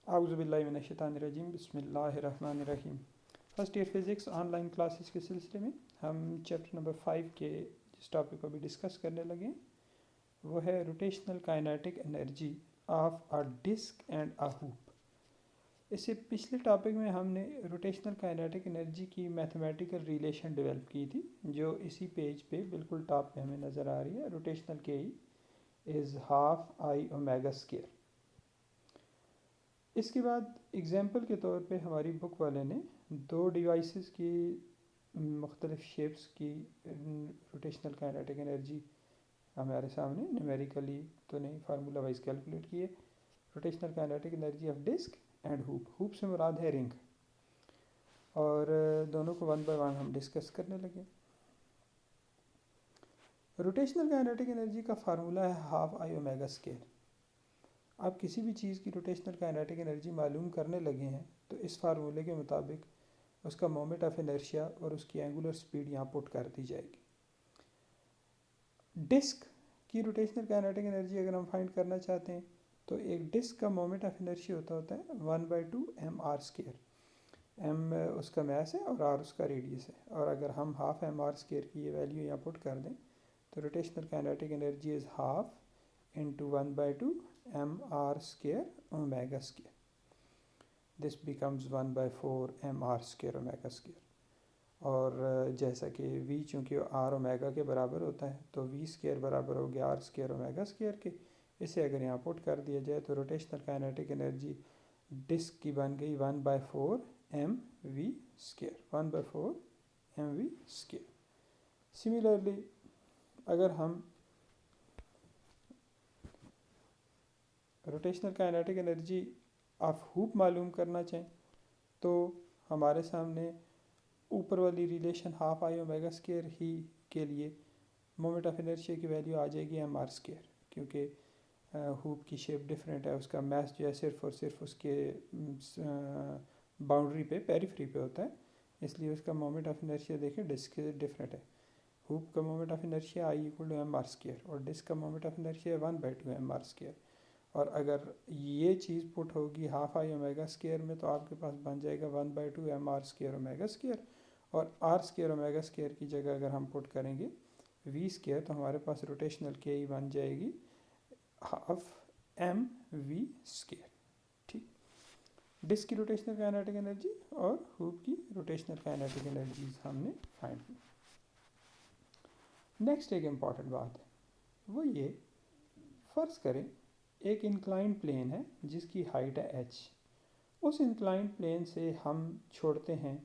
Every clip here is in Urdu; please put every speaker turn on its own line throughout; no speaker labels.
اعوذ باللہ من الشیطان الرجیم بسم اللہ الرحمن الرحیم۔ First year physics online classes کے سلسلے میں ہم چیپٹر نمبر 5 کے جس ٹاپک کو بھی ڈسکس کرنے لگے وہ ہے rotational kinetic energy of a disc and a hoop. اس سے پچھلے ٹاپک میں ہم نے روٹیشنل کائنیٹک انرجی کی میتھمیٹیکل ریلیشن ڈیولپ کی تھی، جو اسی پیج پہ بالکل ٹاپ پہ ہمیں نظر آ رہی ہے۔ Rotational K is half I omega square. اس کے بعد ایگزامپل کے طور پہ ہماری بک والے نے دو ڈیوائسز کی مختلف شیپس کی روٹیشنل کائنیٹک انرجی ہمارے سامنے نیومیریکلی تو نہیں، فارمولا وائز کیلکولیٹ کیے۔ Rotational kinetic energy of disk and hope, hope سے مراد ہے رنگ، اور دونوں کو ون بائی ون ہم ڈسکس کرنے لگے۔ روٹیشنل کائنیٹک انرجی کا فارمولا ہے ہاف آئی اومیگا اسکیئر۔ آپ کسی بھی چیز کی روٹیشنل کائنیٹک انرجی معلوم کرنے لگے ہیں تو اس فارمولے کے مطابق اس کا مومنٹ آف انرشیا اور اس کی اینگولر سپیڈ یہاں پٹ کر دی جائے گی۔ ڈسک کی روٹیشنل کائنیٹک انرجی اگر ہم فائنڈ کرنا چاہتے ہیں تو ایک ڈسک کا مومنٹ آف انرشیا ہوتا ہے 1/2 mr اسکیئر۔ ایم اس کا میس ہے اور آر اس کا ریڈیس ہے، اور اگر ہم ہاف ایم آر اسکیئر کی یہ ویلیو یہاں پٹ کر دیں تو rotational kinetic energy is half into 1/2 mr square omega square. This becomes 1/4 mr square omega square. اور جیسا کہ v چونکہ r اومیگا کے برابر ہوتا ہے تو v اسکیئر برابر ہو گیا r اسکیئر اومیگا اسکیئر کے۔ اسے اگر یہاں پٹ کر دیا جائے تو روٹیشنل کائنیٹک انرجی ڈسک کی بن گئی 1/4 mv square, 1/4 mv square. Similarly اگر ہم rotational kinetic energy of hoop معلوم کرنا چاہیں تو ہمارے سامنے اوپر والی relation half I omega square ہی کے لیے مومنٹ آف انرشیا کی ویلیو آ جائے گی ایم آر اسکیئر، کیونکہ ہوپ کی شیپ ڈفرینٹ ہے، اس کا میس جو ہے صرف اور صرف اس کے باؤنڈری پہ پیریفری پہ ہوتا ہے، اس لیے اس کا مومنٹ آف انرشیا دیکھیں ڈسک سے ڈفرینٹ ہے۔ ہوپ کا moment of inertia I equal to M R square اور ڈسک کا moment of inertia 1/2 M R square. اور اگر یہ چیز پٹ ہوگی ہاف آئی اومیگا اسکیئر میں تو آپ کے پاس بن جائے گا 1/2 M R square omega square, اور آر اسکیئر اومیگا اسکیئر کی جگہ اگر ہم پٹ کریں گے وی اسکیئر تو ہمارے پاس روٹیشنل کے ہی بن جائے گی ہاف ایم وی اسکیئر۔ ٹھیک، ڈسک کی روٹیشنل کائنیٹک انرجی اور ہوپ کی روٹیشنل کائنیٹک انرجیز ہم نے فائنڈ کی۔ نیکسٹ ایک امپورٹنٹ بات ہے، وہ یہ فرض کریں ایک انکلائن پلین ہے جس کی ہائٹ ہے ایچ۔ اس انکلائن پلین سے ہم چھوڑتے ہیں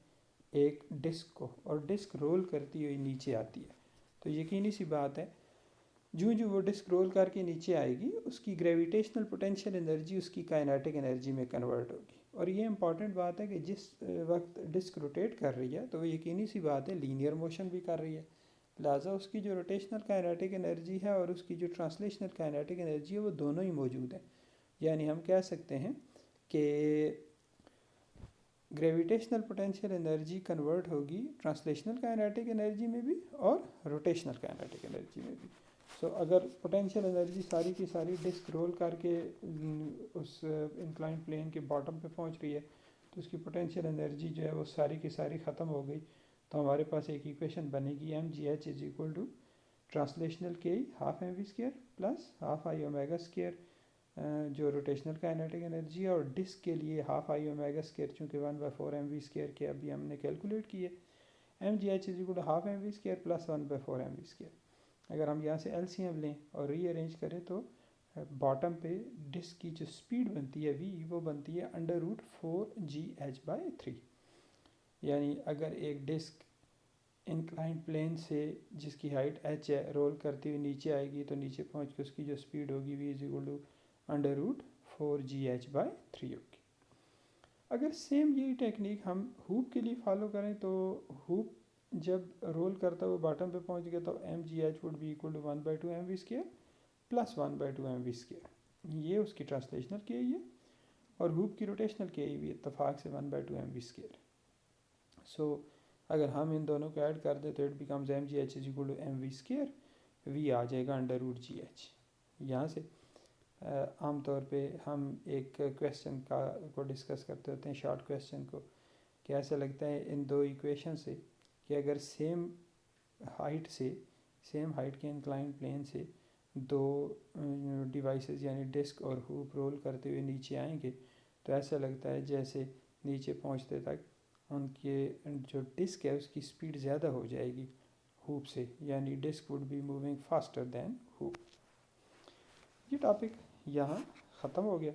ایک ڈسک کو، اور ڈسک رول کرتی ہوئی نیچے آتی ہے، تو یقینی سی بات ہے جو وہ ڈسک رول کر کے نیچے آئے گی اس کی گریویٹیشنل پوٹینشیل انرجی اس کی کائنیٹک انرجی میں کنورٹ ہوگی۔ اور یہ امپورٹنٹ بات ہے کہ جس وقت ڈسک روٹیٹ کر رہی ہے تو وہ یقینی سی بات ہے لینئر موشن بھی کر رہی ہے، لہٰذا اس کی جو روٹیشنل کائنیٹک انرجی ہے اور اس کی جو ٹرانسلیشنل کائنیٹک انرجی ہے وہ دونوں ہی موجود ہیں۔ یعنی ہم کہہ سکتے ہیں کہ گریویٹیشنل پوٹینشیل انرجی کنورٹ ہوگی ٹرانسلیشنل کائنیٹک انرجی میں بھی اور روٹیشنل کائنیٹک انرجی میں بھی۔ اگر پوٹینشیل انرجی ساری کی ساری ڈسک رول کر کے اس انکلائن پلین کے باٹم پہ پہنچ رہی ہے تو اس کی پوٹینشیل انرجی جو ہے وہ ساری کی ساری ختم ہو گئی، تو ہمارے پاس ایک ایکویشن بنے گی M G H is equal to translational کے half M V square plus half I omega square جو روٹیشنل کائنیٹک انرجی ہے، اور ڈسک کے لیے ہاف آئی اومیگا اسکیئر چونکہ 1/4 ایم وی اسکیئر کے ابھی ہم نے کیلکولیٹ کیے، M G H is equal to half M V square plus 1/4 M V square. اگر ہم یہاں سے ایل سی ایم لیں اور ری ارینج کریں تو باٹم پہ ڈسک کی جو سپیڈ بنتی ہے وی، وہ بنتی ہے √4gh/3۔ یعنی اگر ایک ڈسک انکلائن پلین سے جس کی ہائٹ ایچ ہے رول کرتی ہوئی نیچے آئے گی تو نیچے پہنچ کے اس کی جو سپیڈ ہوگی وی از ایکول ٹو √4gh/3 ہوگی۔ اگر سیم یہی ٹیکنیک ہم ہوپ کے لیے فالو کریں تو ہوپ جب رول کرتا ہوا باٹم پہ پہنچ گیا تو M G H would be equal to 1/2 M V square plus 1/2 M V square, یہ اس کی ٹرانسلیشنل کے ہے، اور ہوپ کی روٹیشنل کے بھی اتفاق سے 1/2 ایم وی اسکیئر۔ اگر ہم ان دونوں کو ایڈ کر دیں تو it becomes M G H is equal to M V square, V آ جائے گا √gh۔ یہاں سے عام طور پہ ہم ایک کویسچن کو ڈسکس کرتے ہوتے ہیں، شارٹ کویسچن کو، کہ ایسا لگتا ہے ان دو ایکویشن سے کہ اگر سیم ہائٹ کے انکلائن پلین سے دو ڈیوائسز یعنی ڈسک اور ہوپ رول کرتے ہوئے نیچے آئیں گے تو ایسا لگتا ہے جیسے نیچے پہنچتے تک ان کے جو ڈسک ہے اس کی سپیڈ زیادہ ہو جائے گی ہوپ سے، یعنی disc would be moving faster than hoop. یہ ٹاپک یہاں ختم ہو گیا۔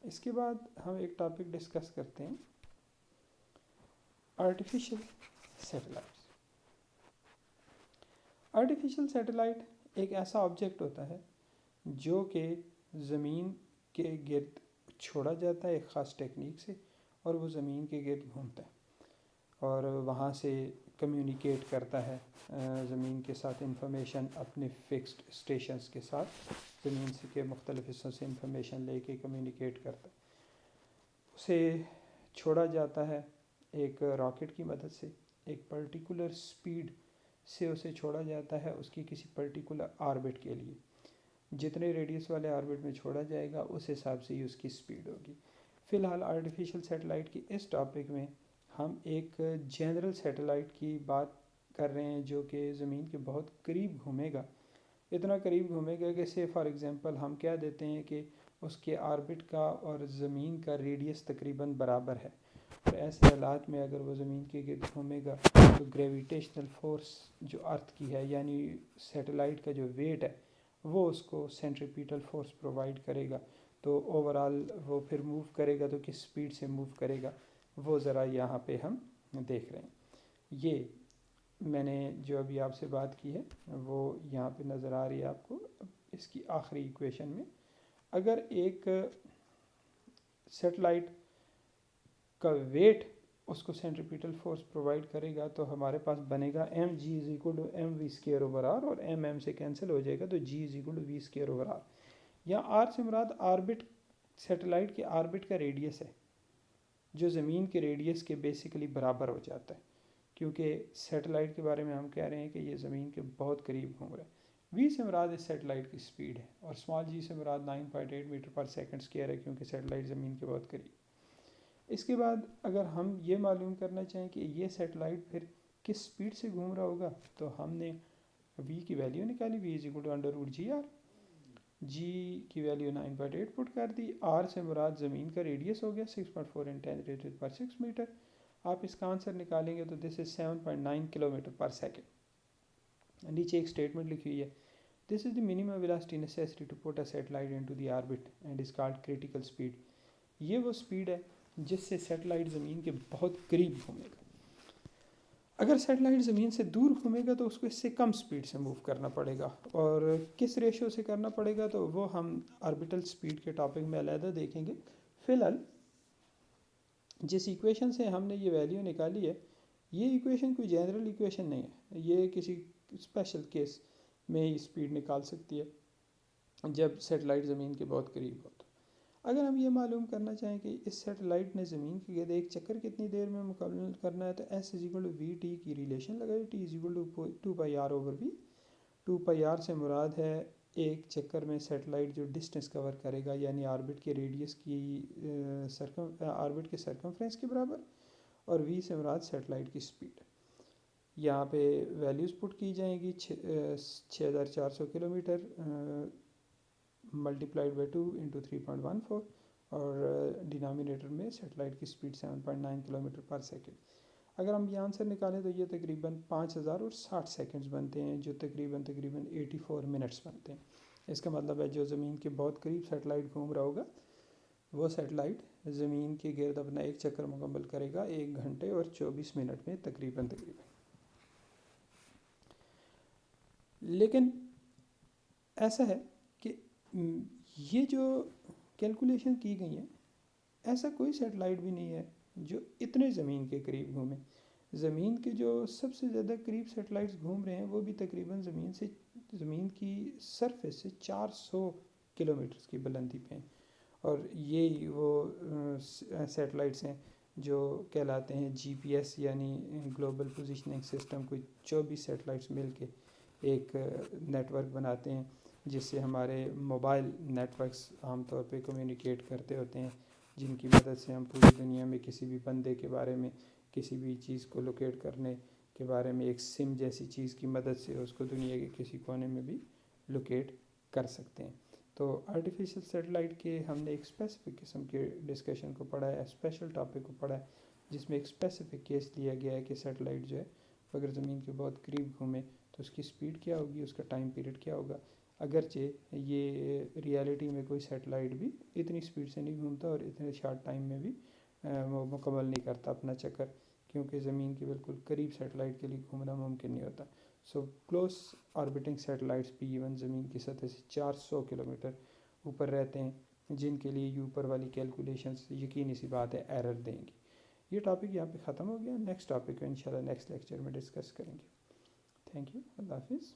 اس کے بعد ہم ایک ٹاپک ڈسکس کرتے ہیں، آرٹیفیشل سیٹلائٹس۔ آرٹیفیشل سیٹلائٹ ایک ایسا آبجیکٹ ہوتا ہے جو کہ زمین کے گرد چھوڑا جاتا ہے ایک خاص ٹیکنیک سے، اور وہ زمین کے گرد گھومتا ہے اور وہاں سے کمیونیکیٹ کرتا ہے زمین کے ساتھ انفارمیشن، اپنے فکسڈ اسٹیشنز کے ساتھ زمین کے مختلف حصوں سے انفارمیشن لے کے کمیونیکیٹ کرتا ہے۔ اسے چھوڑا جاتا ہے ایک راکٹ کی مدد سے، ایک پرٹیکولر سپیڈ سے اسے چھوڑا جاتا ہے اس کی کسی پرٹیکولر آربٹ کے لیے۔ جتنے ریڈیس والے آربٹ میں چھوڑا جائے گا اس حساب سے ہی اس کی سپیڈ ہوگی۔ فی الحال آرٹیفیشل سیٹلائٹ کی اس ٹاپک میں ہم ایک جنرل سیٹلائٹ کی بات کر رہے ہیں جو کہ زمین کے بہت قریب گھومے گا، اتنا قریب گھومے گا کہ سے فار ایگزامپل ہم کہہ دیتے ہیں کہ اس کے آربٹ کا اور زمین کا ریڈیس تقریباً برابر ہے، اور ایسے حالات میں اگر وہ زمین کے گرد گھومے گا تو گریویٹیشنل فورس جو ارتھ کی ہے، یعنی سیٹلائٹ کا جو ویٹ ہے وہ اس کو سینٹریپیٹل فورس پرووائڈ کرے گا، تو اوورال وہ پھر موو کرے گا تو کس سپیڈ سے موو کرے گا وہ ذرا یہاں پہ ہم دیکھ رہے ہیں۔ یہ میں نے جو ابھی آپ سے بات کی ہے وہ یہاں پہ نظر آ رہی ہے آپ کو۔ اس کی آخری ایکویشن میں اگر ایک سیٹلائٹ کا ویٹ اس کو سینٹریپیٹل فورس پرووائڈ کرے گا تو ہمارے پاس بنے گا mg=mv² آر، اور ایم سے کینسل ہو جائے گا تو g=v² آر۔ یہاں آر سے مراد آربٹ، سیٹلائٹ کے آربٹ کا ریڈیس ہے جو زمین کے ریڈیس کے بیسیکلی برابر ہو جاتا ہے، کیونکہ سیٹلائٹ کے بارے میں ہم کہہ رہے ہیں کہ یہ زمین کے بہت قریب گھوم رہا ہے۔ وی سے مراد اس سیٹلائٹ کی سپیڈ ہے، اور اسمال جی سے مراد 9.8 میٹر پر سیکنڈ اسکوائر ہے، کیونکہ سیٹلائٹ زمین کے بہت قریب۔ اس کے بعد اگر ہم یہ معلوم کرنا چاہیں کہ یہ سیٹلائٹ پھر کس سپیڈ سے گھوم رہا ہوگا تو ہم نے وی کی ویلیو نکالی، v=√gr، جی کی ویلیو 9.8 پٹ کر دی، آر سے مراد زمین کا ریڈیس ہو گیا 6.4 × 10⁻⁶ میٹر۔ آپ اس کا آنسر نکالیں گے تو دس از 7.9 کلومیٹر پر سیکنڈ۔ نیچے ایک اسٹیٹمنٹ لکھی ہوئی ہے، this is the minimum velocity necessary to put a satellite into the orbit and is called critical speed. یہ وہ اسپیڈ ہے جس سے سیٹلائٹ زمین کے بہت قریب گھومے گا۔ اگر سیٹلائٹ زمین سے دور گھومے گا تو اس کو اس سے کم سپیڈ سے موو کرنا پڑے گا، اور کس ریشو سے کرنا پڑے گا تو وہ ہم آربیٹل سپیڈ کے ٹاپک میں علیحدہ دیکھیں گے۔ فی الحال جس ایکویشن سے ہم نے یہ ویلیو نکالی ہے، یہ ایکویشن کوئی جنرل ایکویشن نہیں ہے، یہ کسی اسپیشل کیس میں ہی سپیڈ نکال سکتی ہے جب سیٹلائٹ زمین کے بہت قریب ہو۔ تو اگر ہم یہ معلوم کرنا چاہیں کہ اس سیٹلائٹ نے زمین کے گرد ایک چکر کتنی دیر میں مکمل کرنا ہے تو S=VT کی ریلیشن لگائی، T=2πr/v۔ 2πr سے مراد ہے ایک چکر میں سیٹلائٹ جو ڈسٹنس کور کرے گا، یعنی آربٹ کے ریڈیس کی آربٹ کے سرکمفرنس کے برابر، اور v سے مراد سیٹلائٹ کی سپیڈ۔ یہاں پہ ویلیوز پٹ کی جائیں گی، 6400 کلومیٹر ملٹیپلائڈ بائی 2 × 3.14، اور ڈینامینیٹر میں سیٹلائٹ کی سپیڈ 7.9 کلومیٹر پر سیکنڈ۔ اگر ہم یہ آنسر نکالیں تو یہ تقریباً 5060 سیکنڈز بنتے ہیں، جو تقریباً 84 منٹس بنتے ہیں۔ اس کا مطلب ہے جو زمین کے بہت قریب سیٹلائٹ گھوم رہا ہوگا وہ سیٹلائٹ زمین کے گرد اپنا ایک چکر مکمل کرے گا 1 گھنٹے اور 24 منٹ میں تقریباً۔ لیکن ایسا ہے کہ یہ جو کیلکولیشن کی گئی ہیں، ایسا کوئی سیٹلائٹ بھی نہیں ہے جو اتنے زمین کے قریب گھومے۔ زمین کے جو سب سے زیادہ قریب سیٹلائٹس گھوم رہے ہیں وہ بھی تقریباً زمین کی سرفیس سے 400 کلومیٹر کی بلندی پہ ہیں، اور یہی وہ سیٹلائٹس ہیں جو کہلاتے ہیں GPS یعنی گلوبل پوزیشننگ سسٹم۔ کوئی 24 سیٹلائٹس مل کے ایک نیٹ ورک بناتے ہیں جس سے ہمارے موبائل نیٹ ورکس عام طور پہ کمیونیکیٹ کرتے ہوتے ہیں، جن کی مدد سے ہم پوری دنیا میں کسی بھی بندے کے بارے میں، کسی بھی چیز کو لوکیٹ کرنے کے بارے میں ایک سم جیسی چیز کی مدد سے اس کو دنیا کے کسی کونے میں بھی لوکیٹ کر سکتے ہیں۔ تو آرٹیفیشل سیٹلائٹ کے ہم نے ایک اسپیسیفک قسم کے ڈسکشن کو پڑھا ہے، اسپیشل ٹاپک کو پڑھا ہے، جس میں ایک اسپیسیفک کیس لیا گیا ہے کہ سیٹلائٹ جو ہے اگر زمین کے بہت قریب گھومے تو اس کی سپیڈ کیا ہوگی، اس کا ٹائم پیریڈ کیا ہوگا۔ اگرچہ یہ ریالٹی میں کوئی سیٹلائٹ بھی اتنی سپیڈ سے نہیں گھومتا اور اتنے شارٹ ٹائم میں بھی وہ مکمل نہیں کرتا اپنا چکر، کیونکہ زمین کے بالکل قریب سیٹلائٹ کے لیے گھومنا ممکن نہیں ہوتا۔ سو کلوز آربٹنگ سیٹلائٹس بھی ایون زمین کی سطح سے 400 کلومیٹر اوپر رہتے ہیں، جن کے لیے یہ اوپر والی کیلکولیشنز یقینی سی بات ہے ایرر دیں گی۔ یہ ٹاپک یہاں پہ ختم ہو گیا، نیکسٹ ٹاپک کو انشاءاللہ نیکسٹ لیکچر میں ڈسکس کریں گے۔ تھینک یو، اللہ حافظ۔